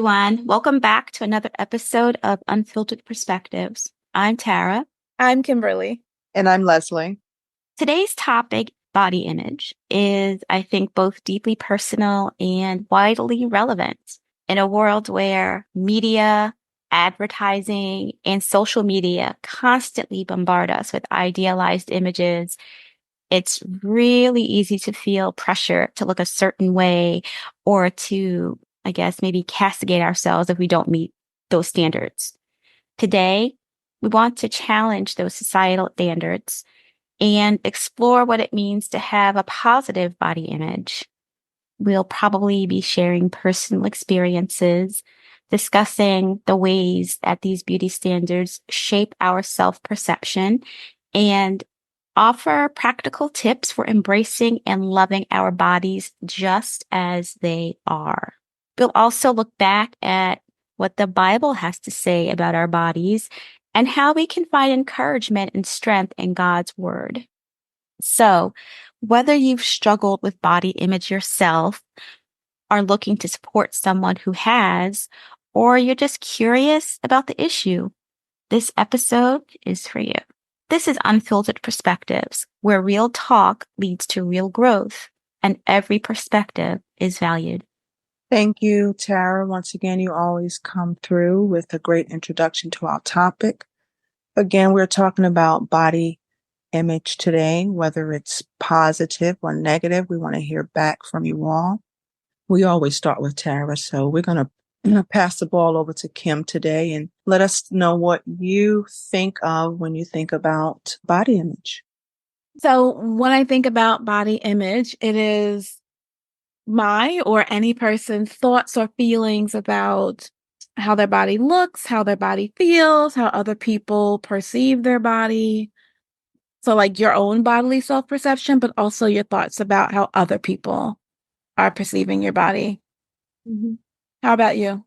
everyone. Welcome back to another episode of Unfiltered Perspectives. I'm Tara. I'm Kimberly. And I'm Leslie. Today's topic, body image, is, I think, both deeply personal and widely relevant. In a world where media, advertising, and social media constantly bombard us with idealized images, it's really easy to feel pressure to look a certain way or to, I guess, maybe castigate ourselves if we don't meet those standards. Today, we want to challenge those societal standards and explore what it means to have a positive body image. We'll probably be sharing personal experiences, discussing the ways that these beauty standards shape our self-perception, and offer practical tips for embracing and loving our bodies just as they are. We'll also look back at what the Bible has to say about our bodies and how we can find encouragement and strength in God's word. So, whether you've struggled with body image yourself, are looking to support someone who has, or you're just curious about the issue, this episode is for you. This is Unfiltered Perspectives, where real talk leads to real growth, and every perspective is valued. Thank you, Tara. Once again, you always come through with a great introduction to our topic. Again, we're talking about body image today, whether it's positive or negative. We want to hear back from you all. We always start with Tara, so we're going to pass the ball over to Kim today and let us know what you think of when you think about body image. So when I think about body image, it is my or any person's thoughts or feelings about how their body looks, how their body feels, how other people perceive their body. So like your own bodily self-perception, but also your thoughts about how other people are perceiving your body. Mm-hmm. How about you?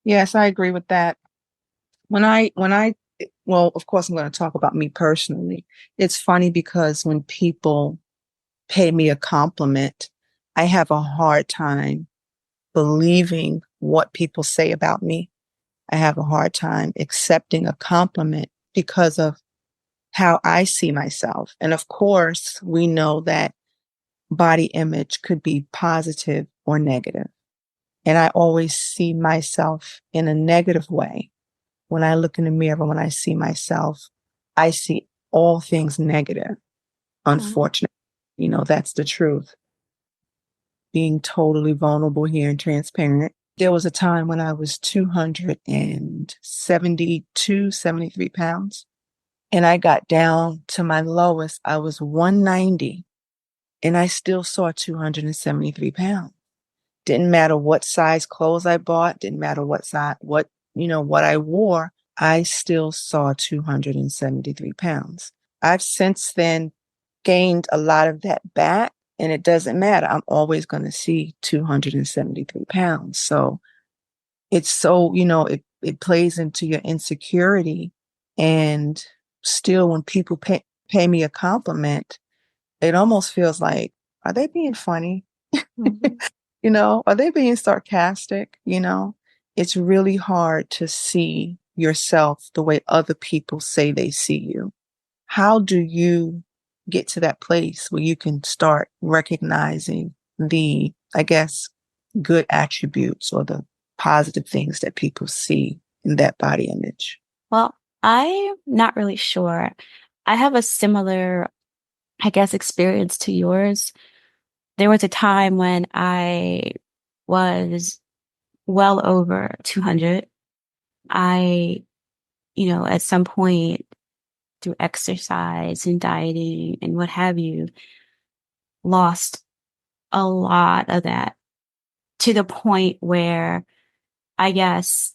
Yes, I agree with that. Well, of course, I'm going to talk about me personally. It's funny because when people pay me a compliment, I have a hard time believing what people say about me. I have a hard time accepting a compliment because of how I see myself. And of course, we know that body image could be positive or negative. And I always see myself in a negative way. When I look in the mirror, when I see myself, I see all things negative. Unfortunately, that's the truth. Being totally vulnerable here and transparent. There was a time when I was 272, 73 pounds. And I got down to my lowest. I was 190 and I still saw 273 pounds. Didn't matter what size clothes I bought. Didn't matter what I wore. I still saw 273 pounds. I've since then gained a lot of that back, and it doesn't matter. I'm always going to see 273 pounds. So it's so, it plays into your insecurity. And still, when people pay me a compliment, it almost feels like, are they being funny? Mm-hmm. Are they being sarcastic? It's really hard to see yourself the way other people say they see you. How do you get to that place where you can start recognizing the, I guess, good attributes or the positive things that people see in that body image? Well, I'm not really sure. I have a similar, I guess, experience to yours. There was a time when I was well over 200. I, at some point through exercise and dieting and what have you, lost a lot of that to the point where I guess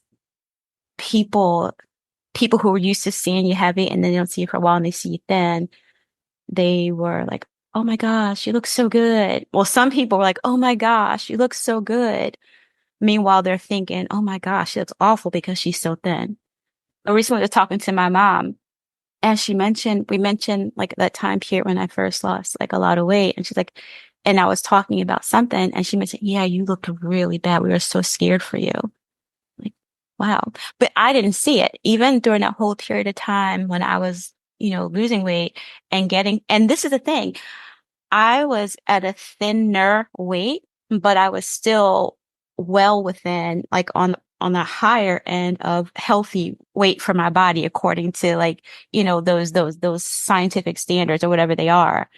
people who were used to seeing you heavy and then they don't see you for a while and they see you thin, they were like, oh my gosh, you look so good. Well, some people were like, oh my gosh, you look so good. Meanwhile, they're thinking, oh my gosh, she looks awful because she's so thin. I recently was talking to my mom and we mentioned like that time period when I first lost like a lot of weight. And she's like, and I was talking about something and she mentioned, yeah, you looked really bad. We were so scared for you. Wow. But I didn't see it even during that whole period of time when I was, losing weight and and this is the thing. I was at a thinner weight, but I was still well within, like on the higher end of healthy weight for my body, according to like, those scientific standards or whatever they are.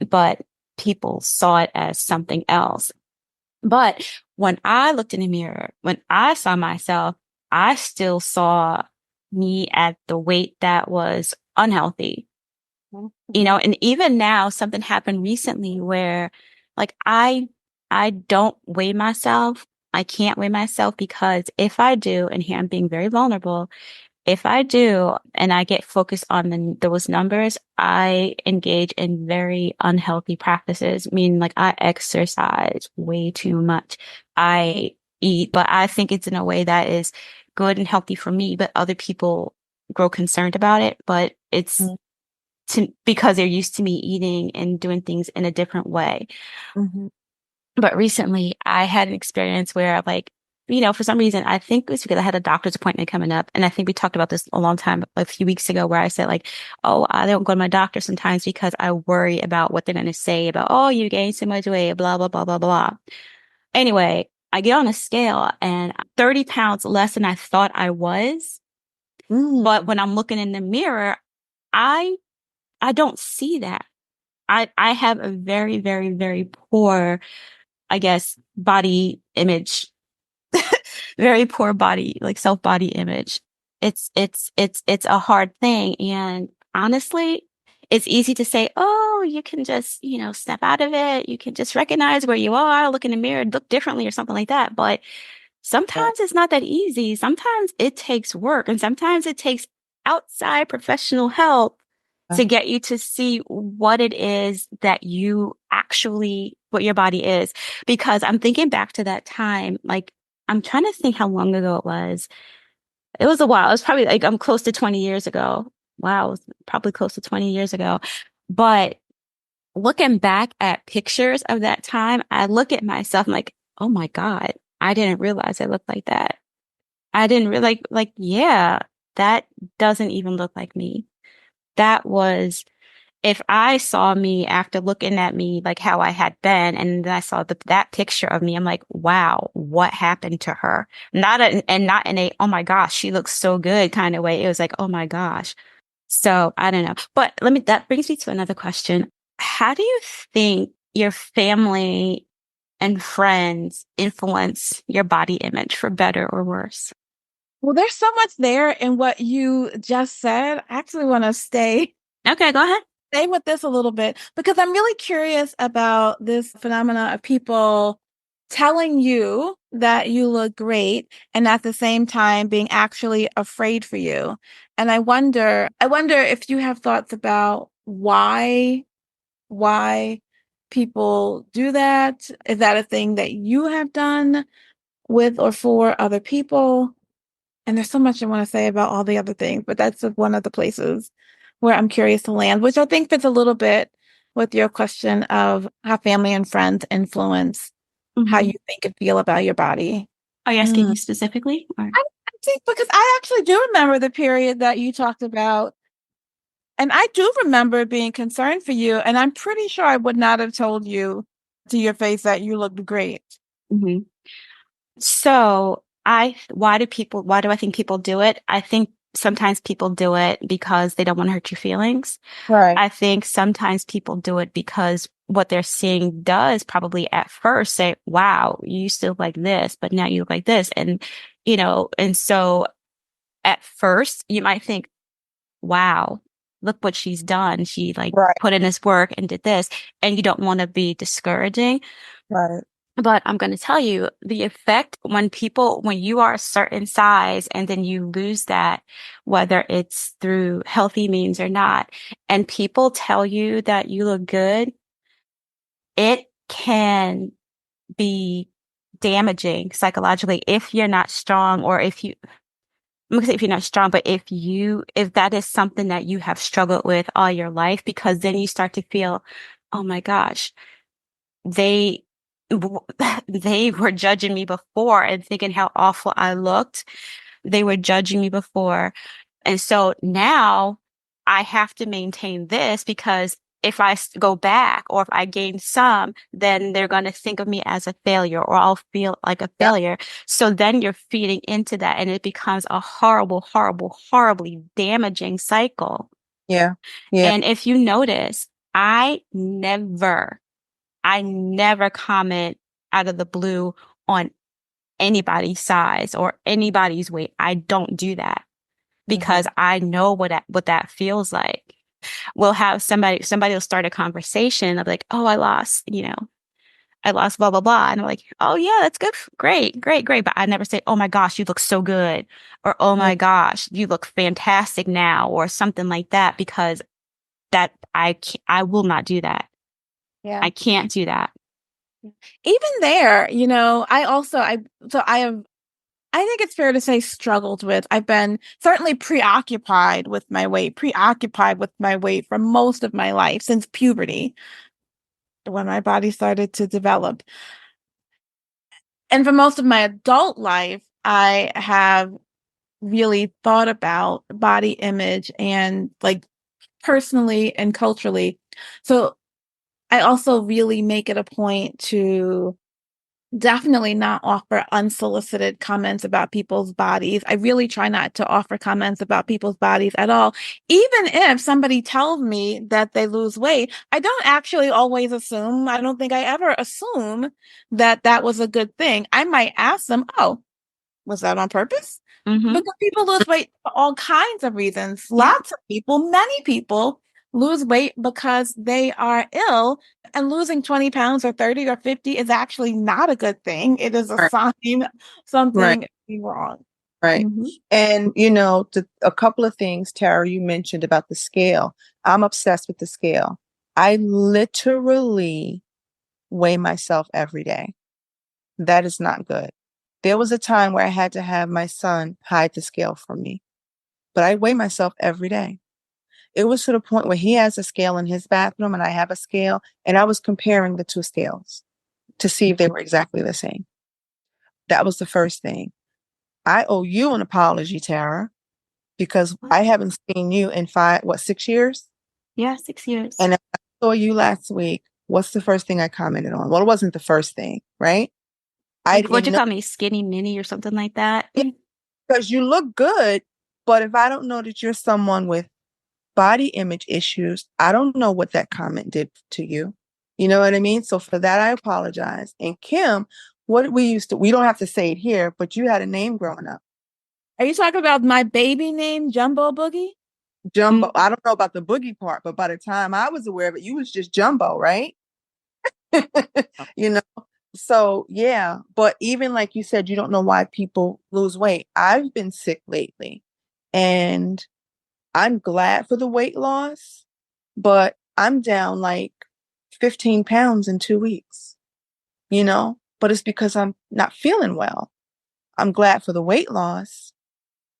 But people saw it as something else. But when I looked in the mirror, when I saw myself, I still saw me at the weight that was unhealthy. And even now, something happened recently where like I don't weigh myself. I can't weigh myself because if I do, and here I'm being very vulnerable, if I do and I get focused on those numbers, I engage in very unhealthy practices, meaning like I exercise way too much. I eat, but I think it's in a way that is good and healthy for me, but other people grow concerned about it. But it's because they're used to me eating and doing things in a different way. Mm-hmm. But recently I had an experience where like, for some reason, I think it was because I had a doctor's appointment coming up. And I think we talked about this a long time, a few weeks ago, where I said like, oh, I don't go to my doctor sometimes because I worry about what they're going to say about, oh, you gained so much weight, blah, blah, blah, blah, blah. Anyway, I get on a scale and I'm 30 pounds less than I thought I was. But when I'm looking in the mirror, I, I don't see that. I have a very, very, very poor, I guess, body image, very poor body, like self body image. It's a hard thing. And honestly, it's easy to say, oh, you can just, snap out of it. You can just recognize where you are, look in the mirror, look differently or something like that. But sometimes it's not that easy. Sometimes it takes work and sometimes it takes outside professional help to get you to see what it is that what your body is. Because I'm thinking back to that time, like I'm trying to think how long ago it was. It was a while. It was probably like I'm close to 20 years ago. Wow, it was probably close to 20 years ago. But looking back at pictures of that time, I look at myself I'm like, oh my God, I didn't realize I looked like that. I didn't really yeah, that doesn't even look like me. That was if I saw me after looking at me like how I had been, and then I saw that picture of me, I'm like, wow, what happened to her? Not in a, oh my gosh, she looks so good kind of way. It was like, oh my gosh. So I don't know. But that brings me to another question. How do you think your family and friends influence your body image for better or worse? Well, there's so much there in what you just said. I actually want to Okay, go ahead. stay with this a little bit because I'm really curious about this phenomena of people telling you that you look great and at the same time being actually afraid for you. And I wonder if you have thoughts about why people do that. Is that a thing that you have done with or for other people? And there's so much I want to say about all the other things, but that's one of the places where I'm curious to land, which I think fits a little bit with your question of how family and friends influence how Mm-hmm. you think and feel about your body. Are you asking Mm. me specifically? Or? I think because I actually do remember the period that you talked about. And I do remember being concerned for you. And I'm pretty sure I would not have told you to your face that you looked great. Mm-hmm. So why do I think people do it? I think sometimes people do it because they don't want to hurt your feelings. Right. I think sometimes people do it because what they're seeing does probably at first say, wow, you used to look like this, but now you look like this. And so at first you might think, wow, look what she's done. She like Right. put in this work and did this, and you don't want to be discouraging. Right. But I'm going to tell you the effect when you are a certain size and then you lose that, whether it's through healthy means or not, and people tell you that you look good, it can be damaging psychologically if you're not strong or I'm gonna say if you're not strong, but if that is something that you have struggled with all your life, because then you start to feel, oh my gosh, they they were judging me before and thinking how awful I looked. they were judging me before. And so now I have to maintain this because if I go back or if I gain some, then they're going to think of me as a failure or I'll feel like a Yep. failure. So then you're feeding into that and it becomes a horrible, horrible, horribly damaging cycle. Yeah. Yeah. And if you notice, I never comment out of the blue on anybody's size or anybody's weight. I don't do that because Mhm. I know what that feels like. We'll have somebody will start a conversation of like, oh, I lost blah blah blah. And I'm like, oh yeah, that's good. Great, great, great. But I never say, oh my gosh, you look so good. Or oh Yeah. my gosh, you look fantastic now, or something like that, because I will not do that. Yeah. I can't do that. Even there, I think it's fair to say struggled with. I've been certainly preoccupied with my weight for most of my life since puberty, when my body started to develop. And for most of my adult life, I have really thought about body image and like personally and culturally. So I also really make it a point to definitely not offer unsolicited comments about people's bodies. I really try not to offer comments about people's bodies at all. Even if somebody tells me that they lose weight, I don't actually always assume, I don't think I ever assume that that was a good thing. I might ask them, oh, was that on purpose? Mm-hmm. Because people lose weight for all kinds of reasons. Yeah. Lots of people, many people lose weight because they are ill, and losing 20 pounds or 30 or 50 is actually not a good thing. It is a Right. sign Right. something is wrong. Right. Mm-hmm. And, a couple of things, Tara, you mentioned about the scale. I'm obsessed with the scale. I literally weigh myself every day. That is not good. There was a time where I had to have my son hide the scale from me, but I weigh myself every day. It was to the point where he has a scale in his bathroom and I have a scale, and I was comparing the two scales to see if they were exactly the same. That was the first thing. I owe you an apology, Tara, because I haven't seen you in 6 years? Yeah, 6 years. And I saw you last week. What's the first thing I commented on? Well, it wasn't the first thing, right? I Like, what'd didn't you know call me, skinny mini or something like that? because you look good, but if I don't know that you're someone with body image issues, I don't know what that comment did to you. You know what I mean? So for that, I apologize. And Kim, we don't have to say it here, but you had a name growing up. Are you talking about my baby name, Jumbo Boogie? Jumbo. Mm. I don't know about the boogie part, but by the time I was aware of it, you was just Jumbo, right? you know? So yeah, but even like you said, you don't know why people lose weight. I've been sick lately and I'm glad for the weight loss, but I'm down like 15 pounds in 2 weeks, but it's because I'm not feeling well. I'm glad for the weight loss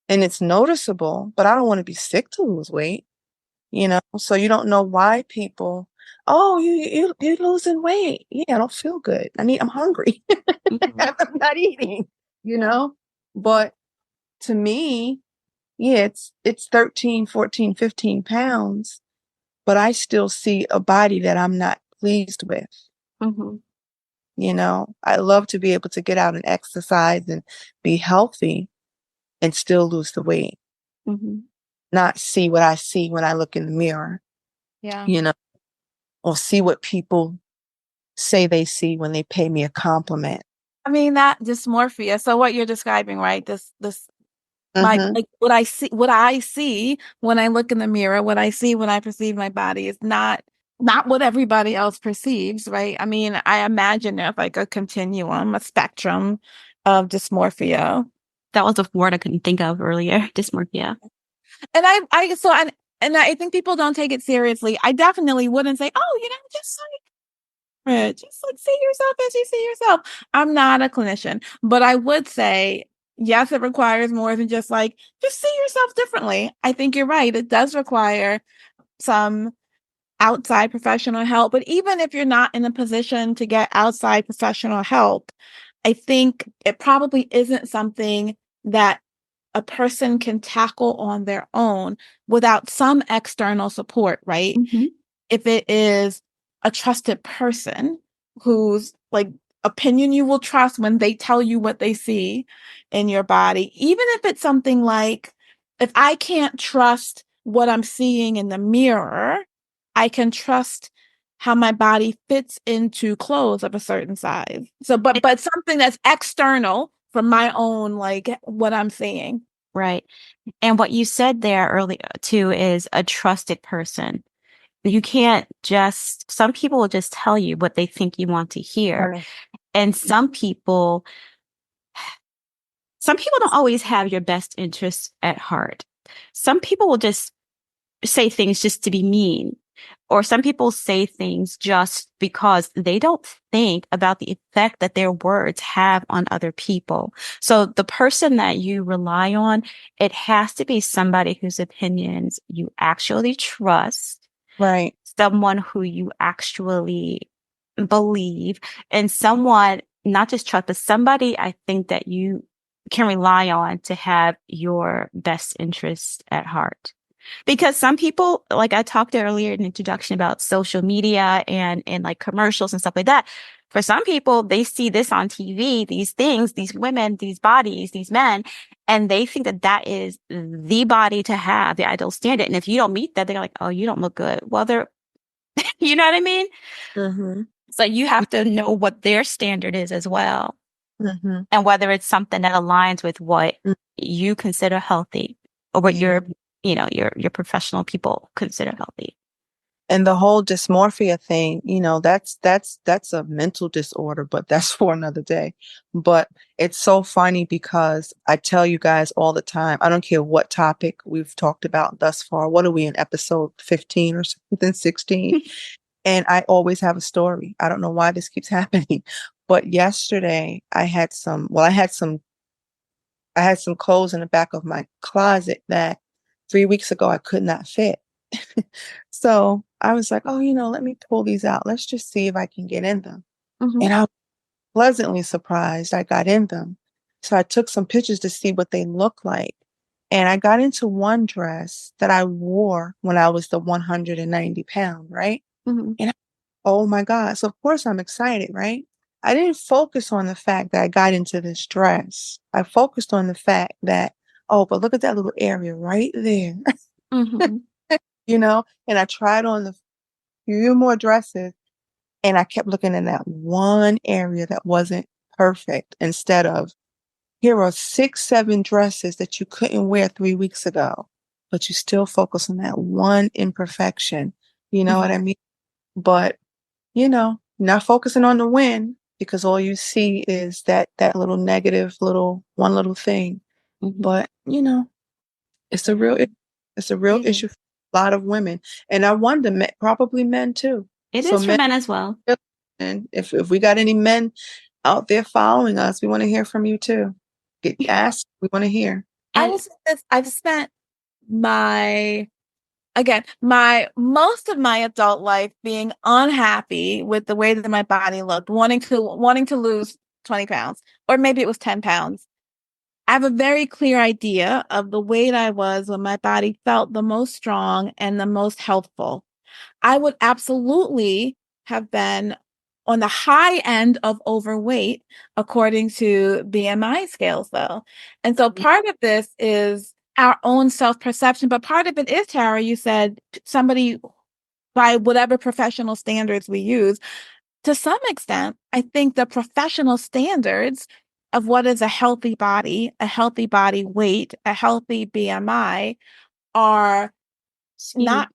and it's noticeable, but I don't want to be sick to lose weight. So you don't know why people, oh, you're losing weight. Yeah, I don't feel good. I'm hungry. Mhm. I'm not eating, you know? But to me, yeah, it's 13, 14, 15 pounds, but I still see a body that I'm not pleased with. Mhm. I love to be able to get out and exercise and be healthy and still lose the weight, Mhm. not see what I see when I look in the mirror, Yeah. you know, or see what people say they see when they pay me a compliment. I mean, that dysmorphia. So what you're describing, right? This my Mm-hmm. like what I see when I look in the mirror, what I see when I perceive my body is not what everybody else perceives, right? I mean, I imagine there's like a continuum, a spectrum of dysmorphia. That was a word I couldn't think of earlier. Dysmorphia. And I think people don't take it seriously. I definitely wouldn't say, oh, just like see yourself as you see yourself. I'm not a clinician, but I would say, yes, it requires more than just see yourself differently. I think you're right. It does require some outside professional help. But even if you're not in a position to get outside professional help, I think it probably isn't something that a person can tackle on their own without some external support, right? Mm-hmm. If it is a trusted person whose like opinion you will trust when they tell you what they see in your body, even if it's something like, if I can't trust what I'm seeing in the mirror, I can trust how my body fits into clothes of a certain size. So, but something that's external from my own, like what I'm seeing. Right. And what you said there earlier too is a trusted person. You can't just, some people will just tell you what they think you want to hear. Right. And some people don't always have your best interests at heart. Some people will just say things just to be mean, or some people say things just because they don't think about the effect that their words have on other people. So the person that you rely on, it has to be somebody whose opinions you actually trust, Right. someone who you actually believe, and someone not just trust, but somebody I think that you can rely on to have your best interests at heart. Because some people, like I talked earlier in the introduction about social media and like commercials and stuff like that. For some people, they see this on TV, these things, these women, these bodies, these men, and they think that that is the body to have, the ideal standard. And if you don't meet that, they're like, oh, you don't look good. Well, you know what I mean? Mm-hmm. So you have to know what their standard is as well, Mm-hmm. and whether it's something that aligns with what you consider healthy or what Yeah. your professional people consider healthy. And the whole dysmorphia thing, that's a mental disorder, but that's for another day. But it's so funny because I tell you guys all the time, I don't care what topic we've talked about thus far. What are we in episode 15 or something, 16? And I always have a story. I don't know why this keeps happening. But yesterday I had some clothes in the back of my closet that 3 weeks ago I could not fit. So I was like, oh, let me pull these out. Let's just see if I can get in them. Mm-hmm. And I was pleasantly surprised I got in them. So I took some pictures to see what they look like. And I got into one dress that I wore when I was the 190 pound, right? Mm-hmm. And oh my God. So of course I'm excited, right? I didn't focus on the fact that I got into this dress. I focused on the fact that, oh, but look at that little area right there, Mm-hmm. and I tried on the few more dresses and I kept looking in that one area that wasn't perfect instead of here are 6, 7 dresses that you couldn't wear 3 weeks ago, but you still focus on that one imperfection. You know what I mean? But not focusing on the win because all you see is that little negative little thing. Mm-hmm. But it's a real it's a real It is. issue for a lot of women, and I wonder probably men too. It So is for men, men as well. and if we got any men out there following us, we want to hear from you too. Get asked, we want to hear. I And will say this, I've spent my again, my most of my adult life being unhappy with the way that my body looked, wanting to lose 20 pounds, or maybe it was 10 pounds. I have a very clear idea of the weight I was when my body felt the most strong and the most healthful. I would absolutely have been on the high end of overweight according to BMI scales, though. And so part of this is our own self-perception, but part of it is, Tara, you said somebody by whatever professional standards we use. To some extent, I think the professional standards of what is a healthy body weight, a healthy BMI are skewed. not,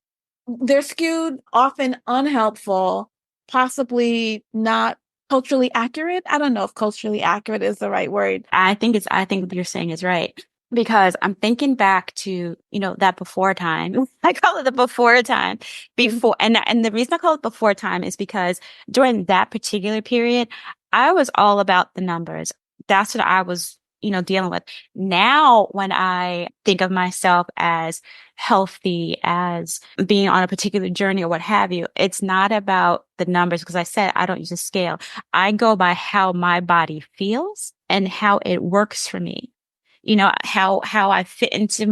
they're skewed, often unhelpful, possibly not culturally accurate. I don't know if culturally accurate is the right word. I think what you're saying is right. Because I'm thinking back to, that before time. I call it the before time. Before, and the reason I call it before time is because during that particular period, I was all about the numbers. That's what I was, dealing with. Now, when I think of myself as healthy, as being on a particular journey or what have you, it's not about the numbers because I said I don't use a scale. I go by how my body feels and how it works for me. how I fit into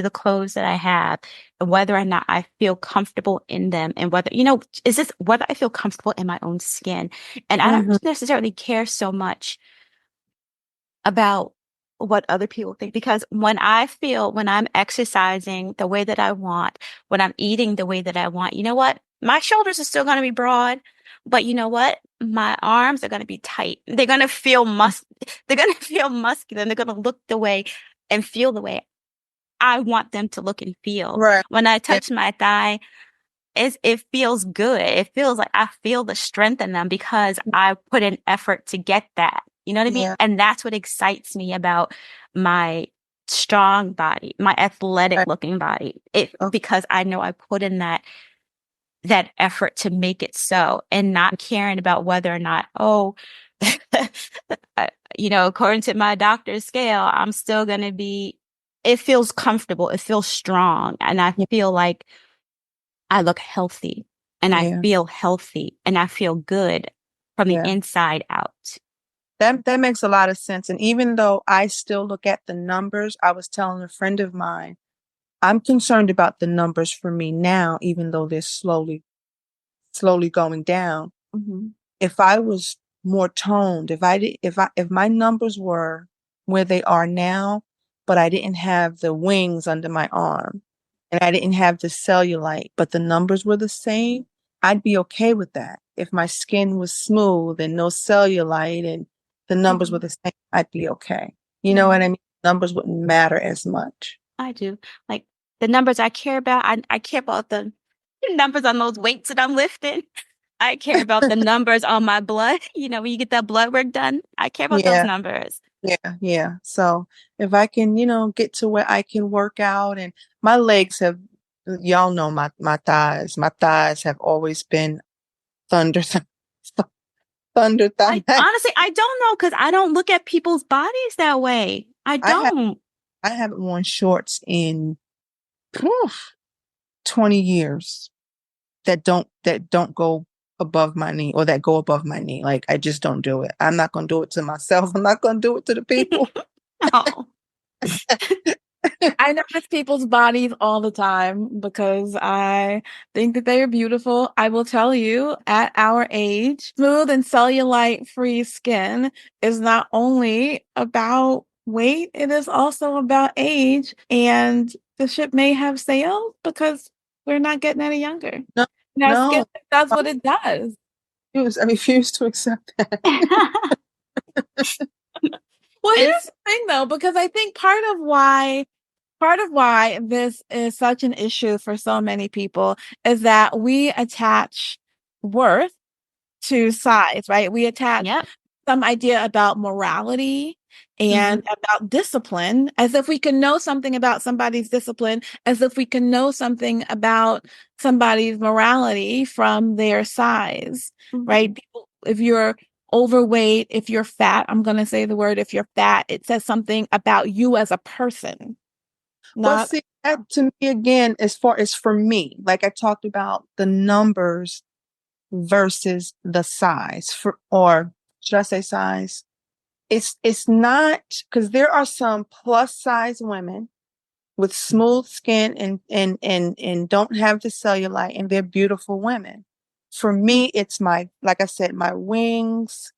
the clothes that I have, and whether or not I feel comfortable in them, and whether, is this whether I feel comfortable in my own skin. And I Mhm. don't necessarily care so much about what other people think, because when I'm exercising the way that I want, when I'm eating the way that I want, you know what? My shoulders are still going to be broad, but you know what? My arms are going to be tight. They're going to feel muscular, and they're going to look the way and feel the way I want them to look and feel. Right. When I Yeah. touch my thigh, it feels good. It feels like I feel the strength in them because I put in effort to get that. You know what I mean? Yeah. And that's what excites me about my strong body, my athletic Right. looking body. Okay. Because I know I put in that effort to make it so, and not caring about whether or not, according to my doctor's scale, I'm still going to be, it feels comfortable. It feels strong. And I Yeah. feel like I look healthy, and I Yeah. feel healthy, and I feel good from the Yeah. inside out. That makes a lot of sense. And even though I still look at the numbers, I was telling a friend of mine, I'm concerned about the numbers for me now, even though they're slowly going down. Mm-hmm. If I was more toned, if my numbers were where they are now, but I didn't have the wings under my arm and I didn't have the cellulite, but the numbers were the same, I'd be okay with that. If my skin was smooth and no cellulite and the numbers were Mm-hmm. the same, I'd be okay. You know what Mm-hmm. I mean? Numbers wouldn't matter as much. I do. Like, the numbers I care about, I care about the numbers on those weights that I'm lifting. I care about the numbers on my blood. When you get that blood work done, I care about those Yeah. numbers. Yeah, yeah. So if I can, get to where I can work out, and my legs have, y'all know my thighs. My thighs have always been thunder, thunder I thighs. honestly, I don't know, because I don't look at people's bodies that way. I I have don't. I haven't worn shorts in poof, 20 years that don't go above my knee, or that go above my knee. Like, I just don't do it. I'm not gonna do it to myself. I'm not gonna do it to the people. No. I notice people's bodies all the time because I think that they are beautiful. I will tell you, at our age, smooth and cellulite-free skin is not only about weight, it is also about age. And the ship may have sailed because we're not getting any younger. No, Now, skin no. does what it does. I refuse to accept that. Well, here's It's the thing though, because I think part of why this is such an issue for so many people is that we attach worth to size, right? We attach Yep. some idea about morality Mhm. and about discipline, as if we can know something about somebody's discipline, as if we can know something about somebody's morality from their size, Mhm. right? People, if you're overweight, if you're fat, I'm going to say the word, if you're fat, it says something about you as a person, But not see, that to me again, as far as for me, like I talked about the numbers versus the size, or should I say size? It's not, because there are some plus size women with smooth skin and don't have the cellulite, and they're beautiful women. For me, it's like I said, my wings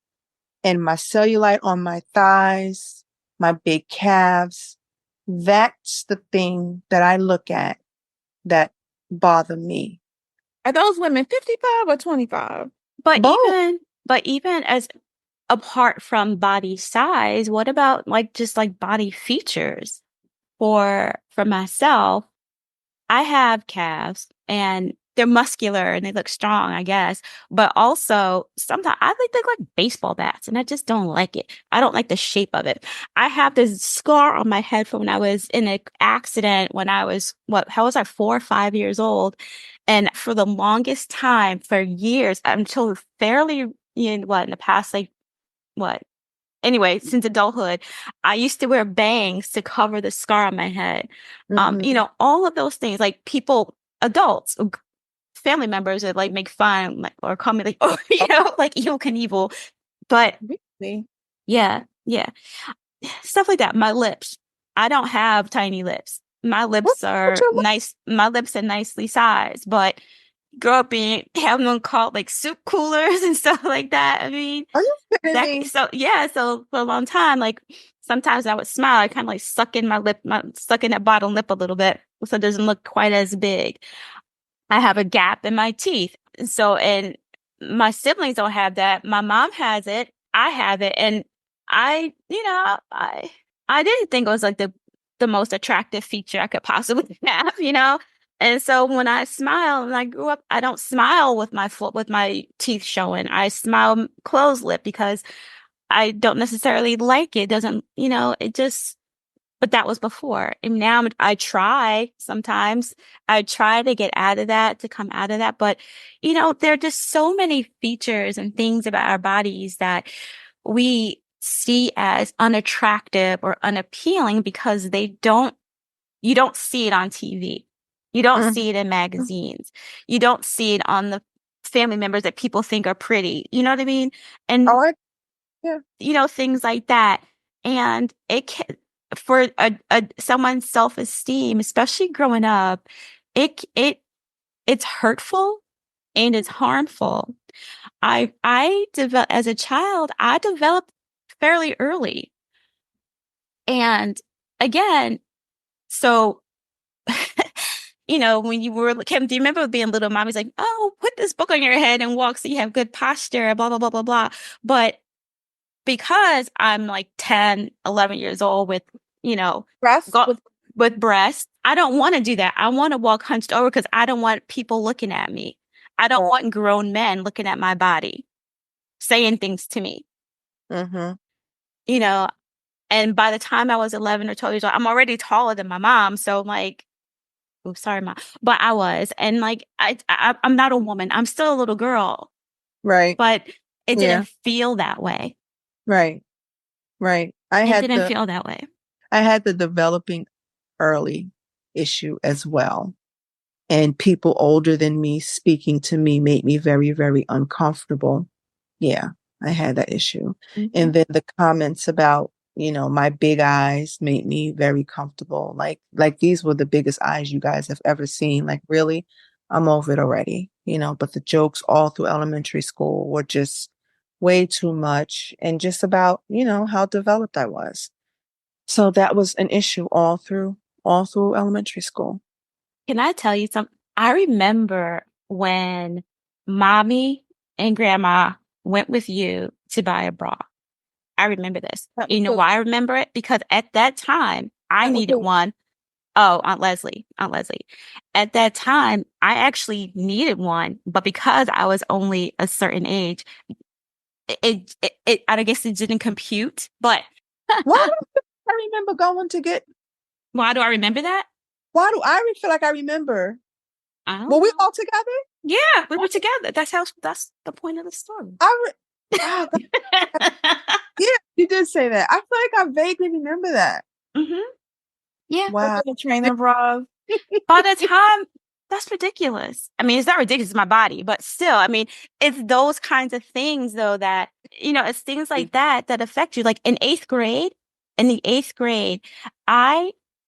and my cellulite on my thighs, my big calves. That's the thing that I look at that bother me. are those women 55 or 25? But Both. even as apart from body size, what about like just like body features? For myself, I have calves, and they're muscular and they look strong, I guess. But also, sometimes I think they look like baseball bats, and I just don't like it. I don't like the shape of it. I have this scar on my head from when I was in an accident when I was, how was I, 4 or 5 years old? And for the longest time, for years, until fairly, in the past, like, what? Anyway, since adulthood, I used to wear bangs to cover the scar on my head. Mhm. All of those things, like people, adults, family members that like make fun, like, or call me like, oh, like evil Knievel. But Really? yeah, yeah. stuff like that. My lips. I don't have tiny lips. My lips What's are your, nice. My lips are nicely sized, but grow up being having them called like soup coolers and stuff like that. I mean, are you kidding me? so yeah, so for a long time, like sometimes I would smile, I kind of like suck in suck in that bottom lip a little bit so it doesn't look quite as big. I have a gap in my teeth. And my siblings don't have that. My mom has it. I have it. And I didn't think it was like the most attractive feature I could possibly have. And so when I smile and I grew up, I don't smile with my teeth showing. I smile closed lip because I don't necessarily like it. It doesn't, it just, but that was before. And now I try sometimes. I try to get out of that, to come out of that. But, there are just so many features and things about our bodies that we see as unattractive or unappealing because you don't see it on TV. You don't Mhm. see it in magazines. You don't see it on the family members that people think are pretty. You know what I mean? And Oh, yeah. things like that. And it can, for someone's self-esteem, especially growing up, it's hurtful and it's harmful. I developed as a child, I developed fairly early. And again, so when you were Kim, do you remember being little? Mommy's like, "Oh, put this book on your head and walk so you have good posture," blah blah blah blah blah. But because I'm like 10, 11 years old with, Breast go with with breasts, I don't want to do that. I want to walk hunched over because I don't want people looking at me. I don't want grown men looking at my body, saying things to me, Mm-hmm. you know. And by the time I was 11 or 12 years old, I'm already taller than my mom. So I'm like, oh, sorry, mom. But I was. And like, I'm not a woman. I'm still a little girl, Right. but it Yeah. didn't feel that way. Right. Right. It didn't feel that way. I had the developing early issue as well. And people older than me speaking to me made me very, very uncomfortable. Yeah, I had that issue. Mhm. And then the comments about, my big eyes made me very comfortable. Like these were the biggest eyes you guys have ever seen. Like, really? I'm over it already, but the jokes all through elementary school were just way too much and just about, how developed I was. So that was an issue all through elementary school. Can I tell you something? I remember when mommy and grandma went with you to buy a bra. I remember this. that was You know the why I remember it? Because at that time, I that was needed the one. Oh, Aunt Leslie, Aunt Leslie. At that time, I actually needed one, but because I was only a certain age, I guess it didn't compute. But Why do I remember going to get? why do I remember that? Why do I feel like I remember? I don't Were we know. all together? Yeah, we were together. That's the point of the story. Oh, God, yeah, you did say that. I feel like I vaguely remember that. Hmm. Yeah. Wow. the trainer bras. By the time, that's ridiculous. I mean, it's not ridiculous, it's my body, but still, I mean, it's those kinds of things though that, it's things like that that affect you. Like in the eighth grade,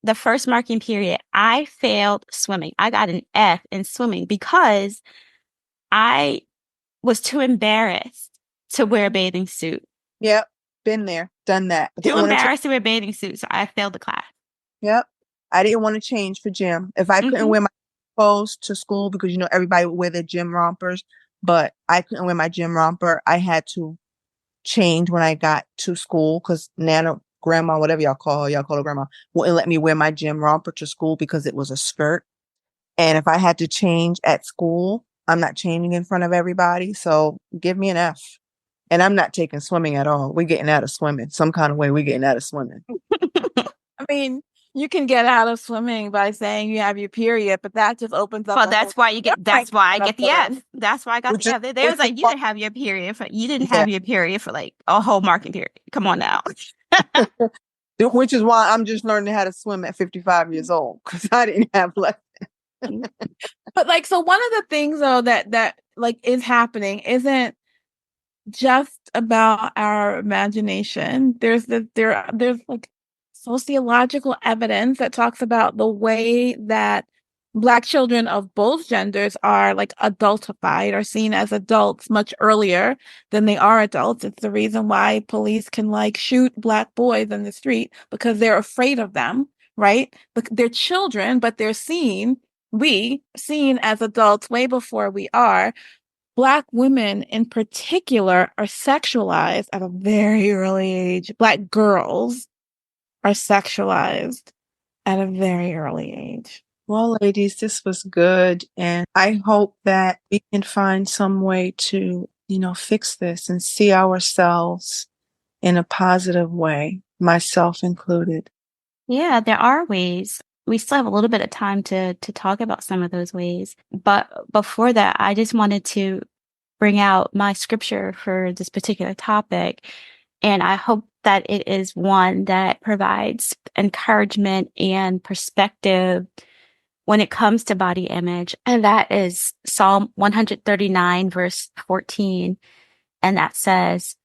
the first marking period, I failed swimming. I got an F in swimming because I was too embarrassed to wear a bathing suit. Yep, been there, done that. Too Didn't want to change. embarrassed to wear a bathing suit, so I failed the class. Yep, I didn't want to change for gym. If I couldn't Hmm. wear my clothes to school because everybody would wear their gym rompers, but I couldn't wear my gym romper. I had to change when I got to school because Nana, grandma, whatever y'all call her grandma, wouldn't let me wear my gym romper to school because it was a skirt. And if I had to change at school, I'm not changing in front of everybody. So give me an F. And I'm not taking swimming at all. We're getting out of swimming. Some kind of way we're getting out of swimming. I mean, you can get out of swimming by saying you have your period, but that just opens up Well, a whole that's why I get the different F. That's why I got Which the is, F. They which was is like, why, you didn't yeah, have your period for like a whole marking period. Come on now. which is why I'm just learning how to swim at 55 years old because I didn't have left. But like, so one of the things though that like is happening isn't just about our imagination. There's like sociological evidence that talks about the way that Black children of both genders are like adultified or seen as adults much earlier than they are adults. It's the reason why police can like shoot Black boys in the street because they're afraid of them, right? But they're children, but they're seen as adults way before we are. Black women in particular are sexualized at a very early age. Black girls are sexualized at a very early age. Well, ladies, this was good. And I hope that we can find some way to, fix this and see ourselves in a positive way, myself included. Yeah, there are ways. We still have a little bit of time to talk about some of those ways. But before that, I just wanted to bring out my scripture for this particular topic. And I hope that it is one that provides encouragement and perspective when it comes to body image. And that is Psalm 139, verse 14. And that says,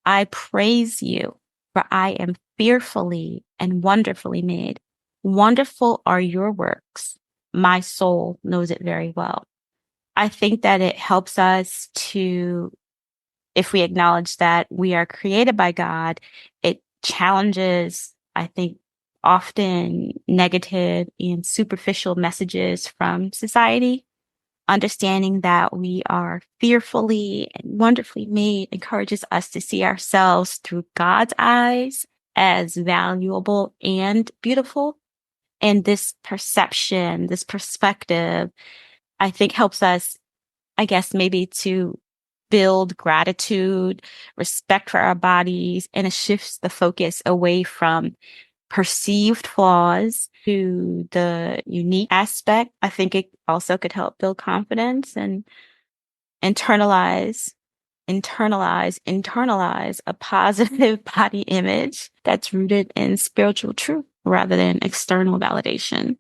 I praise you, for I am fearfully and wonderfully made. Wonderful are your works. My soul knows it very well. I think that it helps us to, if we acknowledge that we are created by God, it challenges, I think, often negative and superficial messages from society. Understanding that we are fearfully and wonderfully made encourages us to see ourselves through God's eyes as valuable and beautiful. And this perception, this perspective, I think helps us, I guess, maybe to build gratitude, respect for our bodies, and it shifts the focus away from perceived flaws to the unique aspect. I think it also could help build confidence and internalize, internalize a positive body image that's rooted in spiritual truth rather than external validation.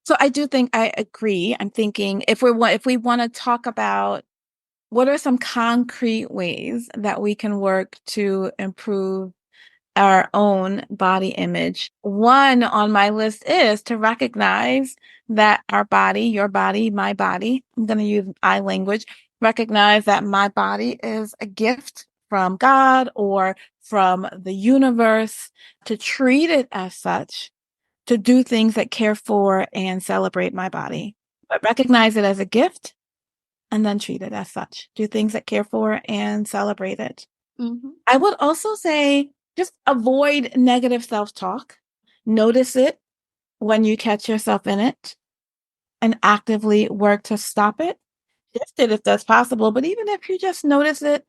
So I do think I agree. I'm thinking if we want to talk about what are some concrete ways that we can work to improve our own body image. One on my list is to recognize that our body, your body, my body, I'm going to use I language, recognize that my body is a gift from God or from the universe, to treat it as such, to do things that care for and celebrate my body. But recognize it as a gift and then treat it as such. Do things that care for and celebrate it. Mm-hmm. I would also say just avoid negative self-talk. Notice it when you catch yourself in it and actively work to stop it. Shift it if that's possible. But even if you just notice it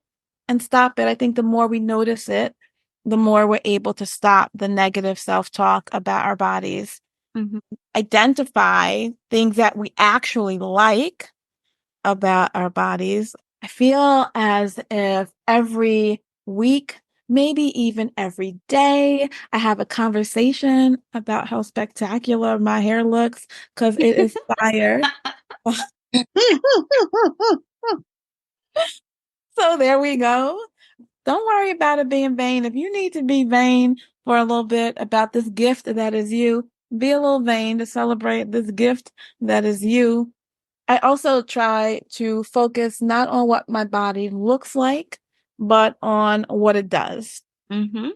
and stop it, I think the more we notice it, the more we're able to stop the negative self-talk about our bodies. Mm-hmm. Identify things that we actually like about our bodies. I feel as if every week, maybe even every day, I have a conversation about how spectacular my hair looks because it is fire. So there we go. Don't worry about it being vain. If you need to be vain for a little bit about this gift that is you, be a little vain to celebrate this gift that is you. I also try to focus not on what my body looks like, but on what it does. Mm-hmm.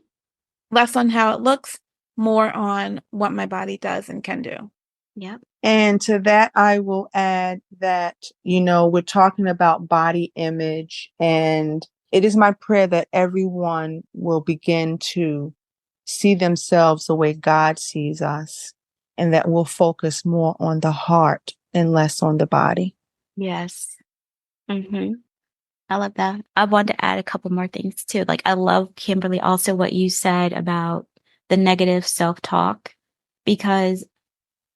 Less on how it looks, more on what my body does and can do. Yep. And to that, I will add that, we're talking about body image, and it is my prayer that everyone will begin to see themselves the way God sees us, and that we'll focus more on the heart and less on the body. Yes. Mm-hmm. I love that. I wanted to add a couple more things too. Like, I love, Kimberly, also what you said about the negative self-talk, because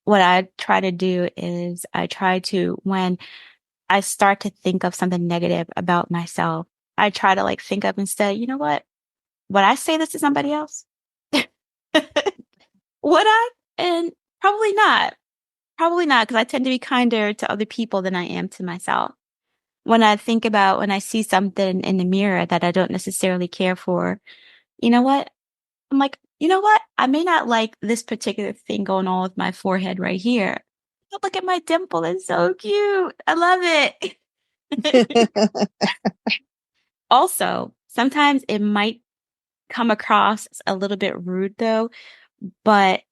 what I try to do is when I start to think of something negative about myself, I try to like think of instead, you know what? Would I say this to somebody else? Would I? And probably not. Probably not, because I tend to be kinder to other people than I am to myself. when I think about when I see something in the mirror that I don't necessarily care for, you know what? I'm like, you know what? I may not like this particular thing going on with my forehead right here. But look at my dimple. It's so cute. I love it. Also, sometimes it might come across as a little bit rude though, but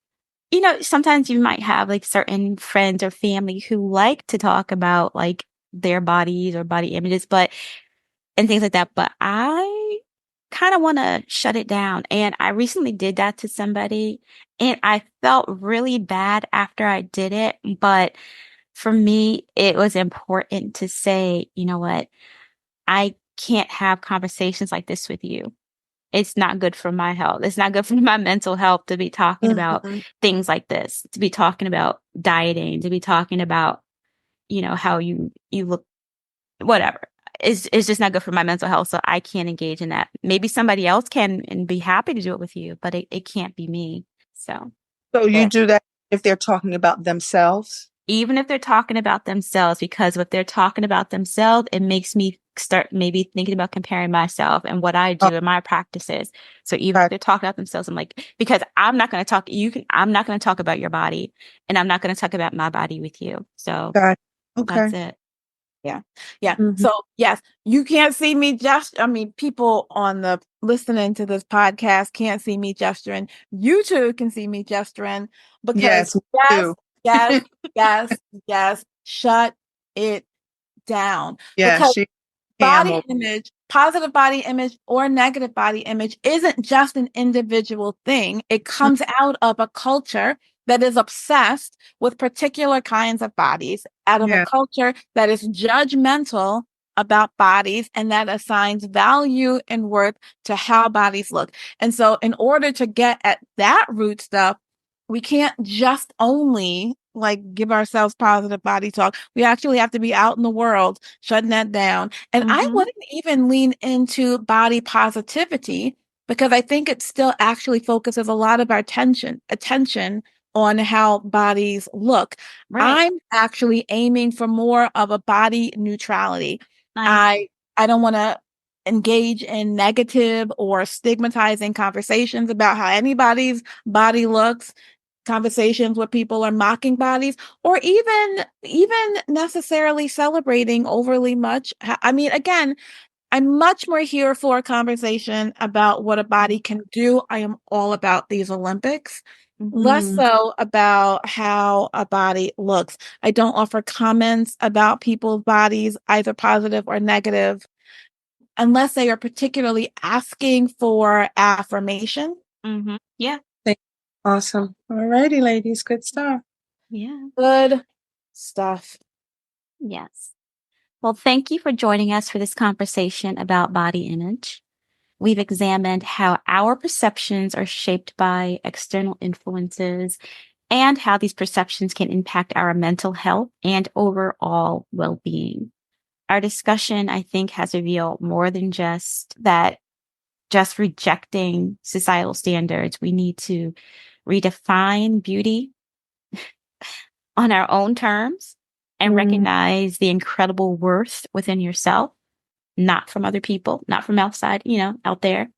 sometimes you might have like certain friends or family who like to talk about like their bodies or body images, and things like that. But I kind of want to shut it down. And I recently did that to somebody and I felt really bad after I did it. But for me, it was important to say, you know what? I can't have conversations like this with you. It's not good for my health. It's not good for my mental health to be talking about Mhm. things like this, to be talking about dieting, to be talking about, how you look, whatever. It's just not good for my mental health. So I can't engage in that. Maybe somebody else can and be happy to do it with you, but it can't be me. So So you yeah. do that if they're talking about themselves? Even if they're talking about themselves, because what they're talking about themselves, it makes me start maybe thinking about comparing myself and what I Oh, do and my practices. So even if got, they're talking about themselves, I'm like, because I'm not going to talk about your body and I'm not going to talk about my body with you. So got. that's Okay. it. Yeah. Yeah. Mhm. So yes, you can't see me people on the listening to this podcast can't see me gesturing. You two can see me gesturing because Yes, we yes, do. yes, yes, yes, shut it down. Yeah, Because she body camel. image, positive body image or negative body image isn't just an individual thing. It comes out of a culture that is obsessed with particular kinds of bodies, out of a Yeah. culture that is judgmental about bodies and that assigns value and worth to how bodies look. And so in order to get at that root stuff, we can't just only like give ourselves positive body talk. We actually have to be out in the world shutting that down. And I Mm-hmm. wouldn't even lean into body positivity because I think it still actually focuses a lot of our attention on how bodies look. Right. I'm actually aiming for more of a body neutrality. Nice. I don't want to engage in negative or stigmatizing conversations about how anybody's body looks, conversations where people are mocking bodies or even necessarily celebrating overly much. I mean, again, I'm much more here for a conversation about what a body can do. I am all about these Olympics, less Mm. so about how a body looks. I don't offer comments about people's bodies, either positive or negative, unless they are particularly asking for affirmation. Mm-hmm. Yeah. Awesome. All righty, ladies. Good stuff. Yeah. Good stuff. Yes. Well, thank you for joining us for this conversation about body image. We've examined how our perceptions are shaped by external influences and how these perceptions can impact our mental health and overall well being. Our discussion, I think, has revealed more than just rejecting societal standards. We need to redefine beauty on our own terms and Mm. recognize the incredible worth within yourself, not from other people, not from outside, out there.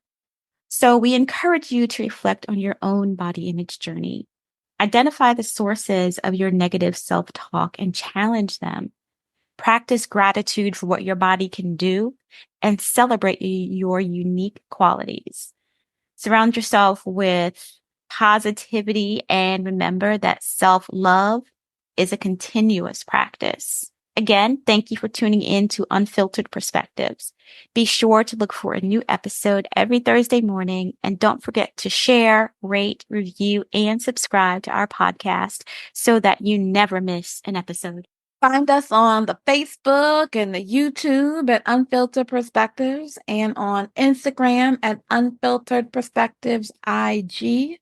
So we encourage you to reflect on your own body image journey. Identify the sources of your negative self-talk and challenge them. Practice gratitude for what your body can do and celebrate your unique qualities. Surround yourself with positivity and remember that self-love is a continuous practice. Again, thank you for tuning in to Unfiltered Perspectives. Be sure to look for a new episode every Thursday morning and don't forget to share, rate, review, and subscribe to our podcast so that you never miss an episode. Find us on the Facebook and the YouTube at Unfiltered Perspectives and on Instagram at Unfiltered Perspectives IG.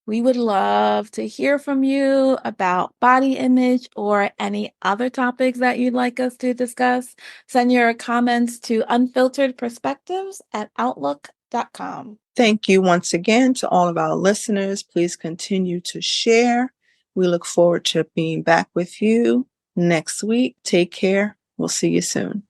We would love to hear from you about body image or any other topics that you'd like us to discuss. Send your comments to unfilteredperspectives@outlook.com. Thank you once again to all of our listeners. Please continue to share. We look forward to being back with you next week. Take care. We'll see you soon.